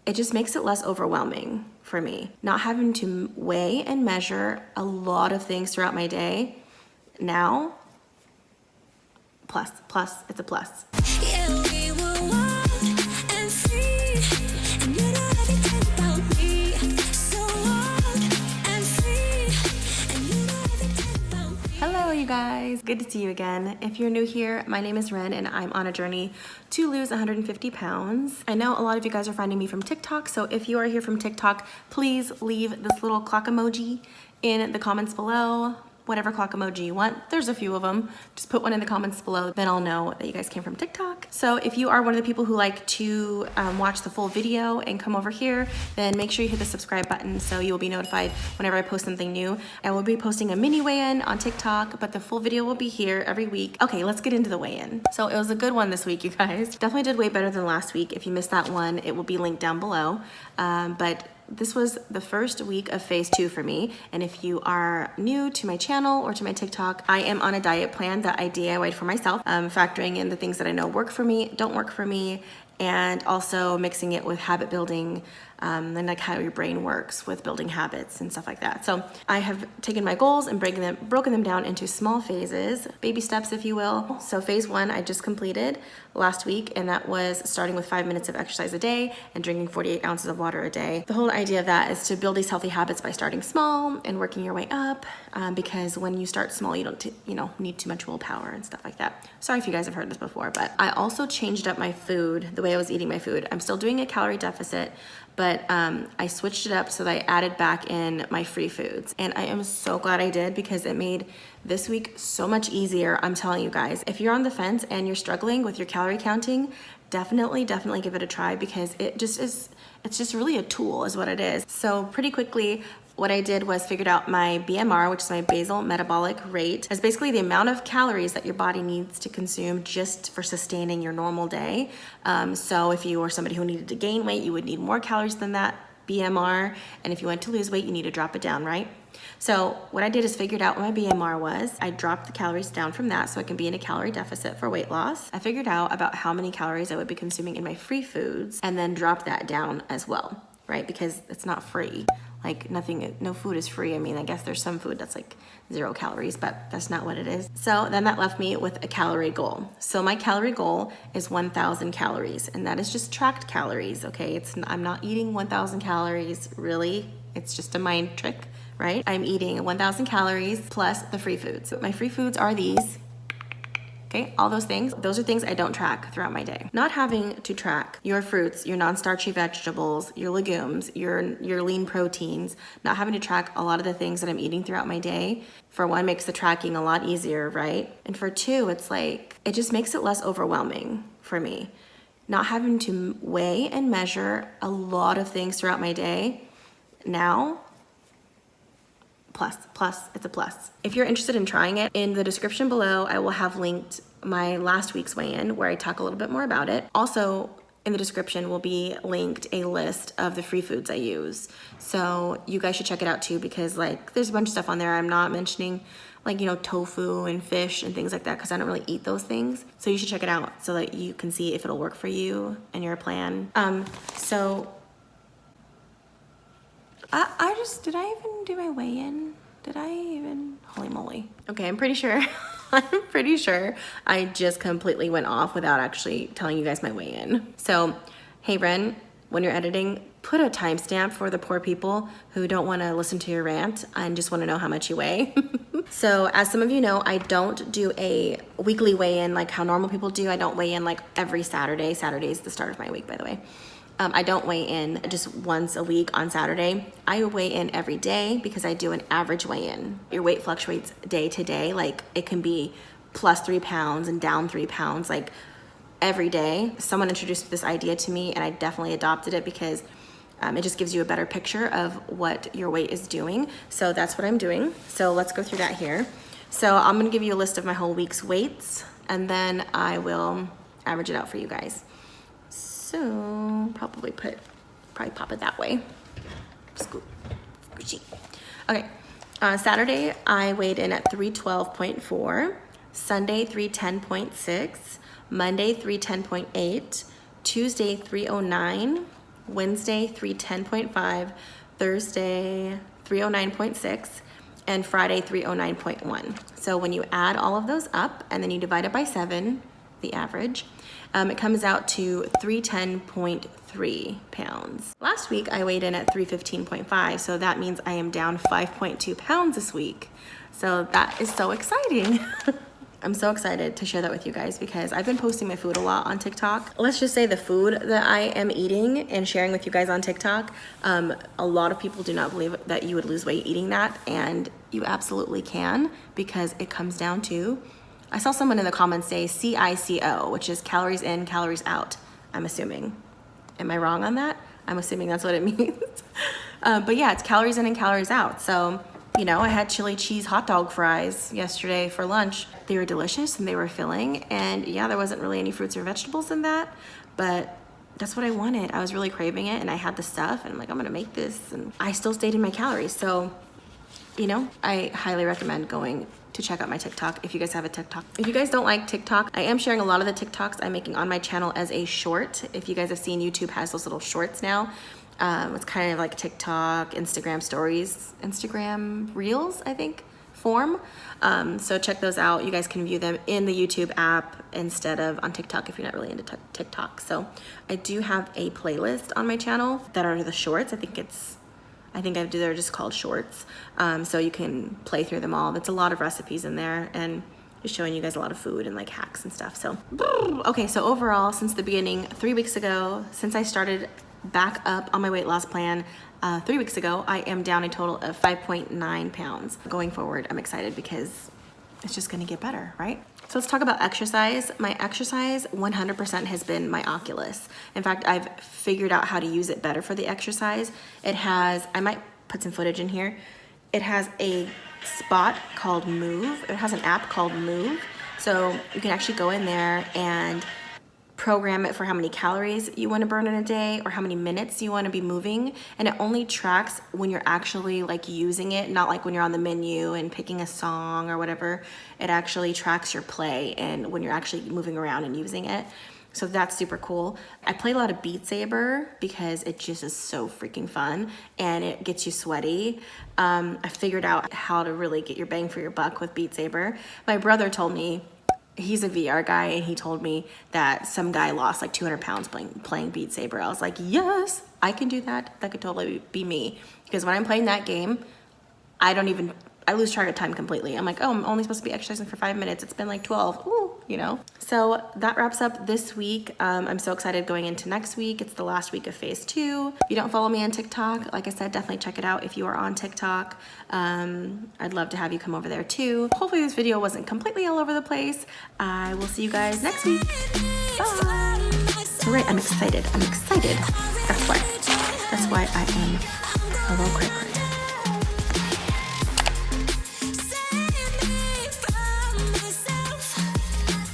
it just makes it less overwhelming for me. Not having to weigh and measure a lot of things throughout my day. Now, plus, it's a plus. Yeah, we were wild and free, and you don't have to think about me. So wild and free, and you don't have to think about me. Hello, you guys. Good to see you again. If you're new here, my name is Wren, and I'm on a journey to lose 150 pounds. I know a lot of you guys are finding me from TikTok, so if you are here from TikTok, please leave this little clock emoji in the comments below. Whatever clock emoji you want. There's a few of them. Just put one in the comments below, then I'll know that you guys came from TikTok. So if you are one of the people who like to watch the full video and come over here, then make sure you hit the subscribe button so you will be notified whenever I post something new. I will be posting a mini weigh-in on TikTok, but the full video will be here every week. Okay, let's get into the weigh-in. So it was a good one this week, you guys. Definitely did way better than last week. If you missed that one, it will be linked down below. But this was the first week of phase 2 for me. And if you are new to my channel or to my TikTok, I am on a diet plan that I DIY'd for myself, factoring in the things that I know work for me, don't work for me, and also mixing it with habit building and like how your brain works with building habits and stuff like that. So I have taken my goals and broken them down into small phases, baby steps, if you will. So phase 1 I just completed last week, and that was starting with 5 minutes of exercise a day and drinking 48 ounces of water a day. The whole idea of that is to build these healthy habits by starting small and working your way up, because when you start small, you don't need too much willpower and stuff like that. Sorry if you guys have heard this before, but I also changed up my food, the way I was eating my food. I'm still doing a calorie deficit, but I switched it up so that I added back in my free foods. And I am so glad I did, because it made this week so much easier. I'm telling you guys, if you're on the fence and you're struggling with your calorie counting, definitely give it a try, because it's just really a tool is what it is. So pretty quickly, what I did was figured out my BMR, which is my basal metabolic rate. It's basically the amount of calories that your body needs to consume just for sustaining your normal day. So if you were somebody who needed to gain weight, you would need more calories than that BMR. And if you want to lose weight, you need to drop it down, right? So what I did is figured out what my BMR was. I dropped the calories down from that so I can be in a calorie deficit for weight loss. I figured out about how many calories I would be consuming in my free foods, and then dropped that down as well, right? Because it's not free. Like no food is free. I mean, I guess there's some food that's like 0 calories, but that's not what it is. So then that left me with a calorie goal. So my calorie goal is 1,000 calories, and that is just tracked calories, okay? I'm not eating 1,000 calories, really. It's just a mind trick, right? I'm eating 1,000 calories plus the free foods. My free foods are these. Okay, all those things, those are things I don't track throughout my day. Not having to track your fruits, your non-starchy vegetables, your legumes, your lean proteins, not having to track a lot of the things that I'm eating throughout my day, for one, makes the tracking a lot easier, right? And for two, it's like, it just makes it less overwhelming for me. Not having to weigh and measure a lot of things throughout my day. Now, plus, it's a plus. If you're interested in trying it, in the description below, I will have linked my last week's weigh-in where I talk a little bit more about it. Also, in the description will be linked a list of the free foods I use. So you guys should check it out too, because like there's a bunch of stuff on there I'm not mentioning, like, tofu and fish and things like that, because I don't really eat those things. So you should check it out so that you can see if it'll work for you and your plan. Did I even do my weigh-in? Holy moly. Okay, I'm pretty sure I just completely went off without actually telling you guys my weigh-in. So, hey Wren, when you're editing, put a timestamp for the poor people who don't want to listen to your rant and just want to know how much you weigh. So, as some of you know, I don't do a weekly weigh-in like how normal people do. I don't weigh in like every Saturday. Saturday is the start of my week, by the way. I don't weigh in just once a week on Saturday. I weigh in every day because I do an average weigh-in. Your weight fluctuates day to day. Like it can be plus 3 pounds and down 3 pounds, like every day. Someone introduced this idea to me and I definitely adopted it because it just gives you a better picture of what your weight is doing. So that's what I'm doing. So let's go through that here. So I'm gonna give you a list of my whole week's weights, and then I will average it out for you guys. So probably pop it that way. Scoochy. Okay, Saturday I weighed in at 312.4, Sunday 310.6, Monday 310.8, Tuesday 309, Wednesday 310.5, Thursday 309.6, and Friday 309.1. So when you add all of those up and then you divide it by 7, the average, it comes out to 310.3 pounds. Last week I weighed in at 315.5, so that means I am down 5.2 pounds this week. So that is so exciting. I'm so excited to share that with you guys because I've been posting my food a lot on TikTok. Let's just say the food that I am eating and sharing with you guys on TikTok, a lot of people do not believe that you would lose weight eating that, and you absolutely can, because it comes down to, I saw someone in the comments say CICO, which is calories in, calories out, I'm assuming. Am I wrong on that? I'm assuming that's what it means. But yeah, it's calories in and calories out. So, you know, I had chili cheese hot dog fries yesterday for lunch. They were delicious and they were filling. And yeah, there wasn't really any fruits or vegetables in that, but that's what I wanted. I was really craving it and I had the stuff and I'm like, I'm gonna make this, and I still stayed in my calories. So, you know, I highly recommend going to check out my TikTok if you guys have a TikTok. If you guys don't like TikTok, I am sharing a lot of the TikToks I'm making on my channel as a short. If you guys have seen, YouTube has those little shorts now. It's kind of like TikTok, Instagram stories, Instagram reels, I think, form. So check those out. You guys can view them in the YouTube app instead of on TikTok if you're not really into TikTok. So I do have a playlist on my channel that are the shorts. They're just called shorts. So you can play through them all. That's a lot of recipes in there and just showing you guys a lot of food and like hacks and stuff. So, okay, so overall, since the beginning, 3 weeks ago, since I started back up on my weight loss plan 3 weeks ago, I am down a total of 5.9 pounds. Going forward, I'm excited because it's just gonna get better, right? So let's talk about exercise. My exercise 100% has been my Oculus. In fact, I've figured out how to use it better for the exercise. It has, I might put some footage in here. It has a spot called Move. It has an app called Move. So you can actually go in there and program it for how many calories you want to burn in a day or how many minutes you want to be moving, and it only tracks when you're actually like using it, not like when you're on the menu and picking a song or whatever. It actually tracks your play and when you're actually moving around and using it. So that's super cool. I play a lot of Beat Saber because it just is so freaking fun and it gets you sweaty. I figured out how to really get your bang for your buck with Beat Saber. My brother told me, he's a VR guy, and he told me that some guy lost like 200 pounds playing Beat Saber. I was like, yes, I can do that. That could totally be me. Because when I'm playing that game, I lose track of time completely. I'm like, oh, I'm only supposed to be exercising for 5 minutes. It's been like 12, ooh, you know? So that wraps up this week. I'm so excited going into next week. It's the last week of phase 2. If you don't follow me on TikTok, like I said, definitely check it out if you are on TikTok. I'd love to have you come over there too. Hopefully this video wasn't completely all over the place. I will see you guys next week. Bye. All right, I'm excited. That's why I am a little cray-cray.